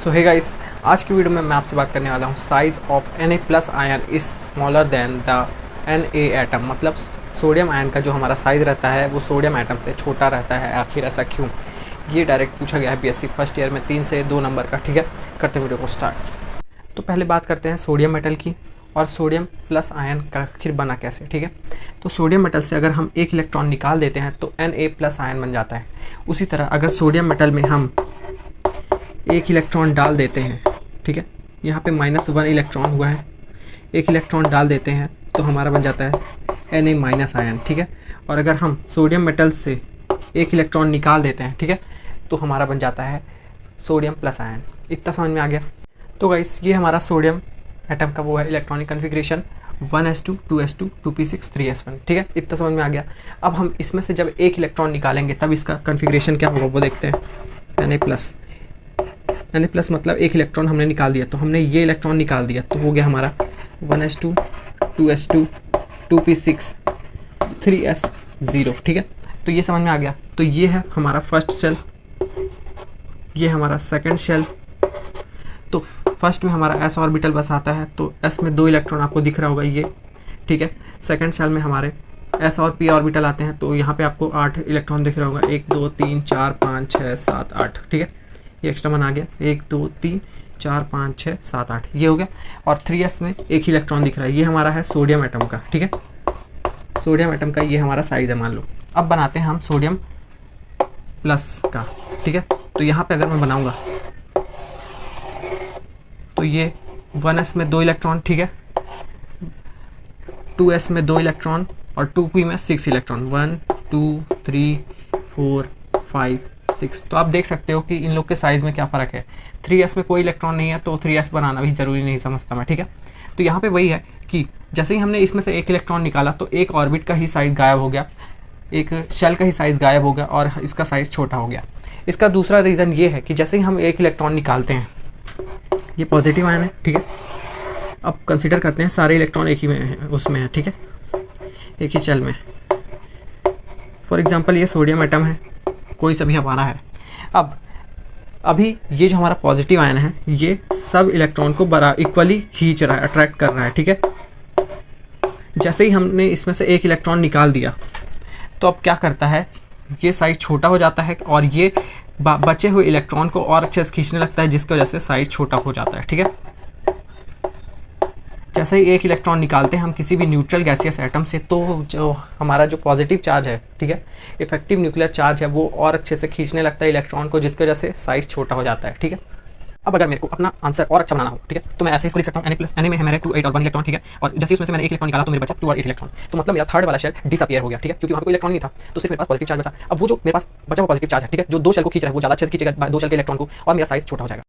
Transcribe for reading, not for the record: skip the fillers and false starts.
सो hey guys, आज की video में मैं आपसे बात करने वाला हूँ size of Na plus ion is smaller than the Na atom. मतलब सोडियम आयन का जो हमारा साइज़ रहता है वो सोडियम एटम से छोटा रहता है। आखिर ऐसा क्यों? ये डायरेक्ट पूछा गया है बीएससी फर्स्ट ईयर में 3 से 2 नंबर का। ठीक है, करते हैं वीडियो को स्टार्ट। तो पहले बात करते हैं सोडियम मेटल की और सोडियम प्लस आयन का आखिर बना कैसे। ठीक है, तो सोडियम मेटल से अगर हम एक इलेक्ट्रॉन निकाल देते हैं तो Na प्लस आयन बन जाता है। उसी तरह अगर सोडियम मेटल में हम एक इलेक्ट्रॉन डाल देते हैं, ठीक है, यहाँ पे -1 इलेक्ट्रॉन हुआ है, एक इलेक्ट्रॉन डाल देते हैं तो हमारा बन जाता है Na माइनस आयन। ठीक है, और अगर हम सोडियम मेटल से एक इलेक्ट्रॉन निकाल देते हैं, ठीक है, तो हमारा बन जाता है सोडियम प्लस आयन। इतना समझ में आ गया? तो गाइस ये हमारा सोडियम एटम का वो है electronic configuration 1s2 2s2 2p6 3s1। ठीक है, इतना समझ में आ गया। अब हम इसमें से जब एक इलेक्ट्रॉन निकालेंगे तब इसका कन्फिग्रेशन क्या होगा वो देखते हैं। Na प्लस मतलब एक इलेक्ट्रॉन हमने निकाल दिया, तो हमने ये इलेक्ट्रॉन निकाल दिया तो हो गया हमारा 1s2 2s2 2p6 3s0। ठीक है, तो ये समझ में आ गया। तो ये है हमारा फर्स्ट शेल, ये हमारा सेकंड शेल। तो फर्स्ट में हमारा s ऑर्बिटल बस आता है, तो s में 2 इलेक्ट्रॉन आपको दिख रहा होगा ये। ठीक है, सेकंड शेल में हमारे s और p ऑर्बिटल आते हैं, तो यहाँ पे आपको 8 इलेक्ट्रॉन दिख रहा होगा, 1 2 3 4 5 6 7 8। ठीक है, ये एक्स्ट्रा वन आ गया, 1 2 3 4 5 6 7 8 ये हो गया। और 3s में एक ही इलेक्ट्रॉन दिख रहा है, ये हमारा है सोडियम एटम का। ठीक है, सोडियम एटम का ये हमारा साइज है मान लो। अब बनाते हैं हम सोडियम प्लस का। ठीक है, तो यहाँ पे अगर मैं बनाऊंगा तो ये 1s में 2 इलेक्ट्रॉन, ठीक है, 2s में 2 इलेक्ट्रॉन और 2p में 6 इलेक्ट्रॉन, 1 2 3 4 5 6। तो आप देख सकते हो कि इन लोग के साइज़ में क्या फ़र्क है। 3s में कोई इलेक्ट्रॉन नहीं है तो 3s बनाना भी ज़रूरी नहीं समझता मैं। ठीक है, तो यहाँ पे वही है कि जैसे ही हमने इसमें से एक इलेक्ट्रॉन निकाला तो एक ऑर्बिट का ही साइज़ गायब हो गया, एक शेल का ही साइज़ गायब हो गया और इसका साइज़ छोटा हो गया। इसका दूसरा रीज़न ये है कि जैसे ही हम एक इलेक्ट्रॉन निकालते हैं, ये पॉजिटिव आयन है। ठीक है, अब कंसिडर करते हैं सारे इलेक्ट्रॉन एक ही में है, उसमें है। ठीक है, एक ही शेल में। फॉर एग्जांपल ये सोडियम एटम है, कोई सभी हमारा है। अब अभी ये जो हमारा पॉजिटिव आयन है ये सब इलेक्ट्रॉन को इक्वली खींच रहा है, अट्रैक्ट कर रहा है। ठीक है, जैसे ही हमने इसमें से एक इलेक्ट्रॉन निकाल दिया तो अब क्या करता है, ये साइज़ छोटा हो जाता है और ये बचे हुए इलेक्ट्रॉन को और अच्छे से खींचने लगता है, जिसकी वजह से साइज़ छोटा हो जाता है। ठीक है, जैसे ही एक इलेक्ट्रॉन निकालते हैं हम किसी भी न्यूट्रल गैसियस एटम से, तो जो हमारा जो पॉजिटिव चार्ज है, ठीक है, इफेक्टिव न्यूक्लियर चार्ज है, वो और अच्छे से खींचने लगता है इलेक्ट्रॉन को, जिसकी वजह से साइज़ छोटा हो जाता है। ठीक है, अब अगर मेरे को अपना आंसर और अच्छा बनाना हो, ठीक है, तो मैं ऐसे इसको लिख सकता हूँ Na प्लस Na में है मेरे 2 8 और 1 इलेक्ट्रॉन। ठीक है, और जैसे इसमें से मैंने एक इलेक्ट्रॉन निकाला तो मेरे बचा 2 और 8 इलेक्ट्रॉन, तो मतलब मेरा थर्ड वाला शेल डिसअपियर हो गया। ठीक है, क्योंकि वहाँ पे कोई इलेक्ट्रॉन नहीं था तो सिर्फ मेरे पास पॉजिटिव चार्ज बचा। अब वो जो मेरे पास बचा हुआ पॉजिटिव चार्ज है, ठीक है, जो 2 शेल को खींच रहा है वो ज़्यादा अच्छे से खींचेगा 2 शेल के इलेक्ट्रॉन को और मेरा साइज़ छोटा हो जाएगा।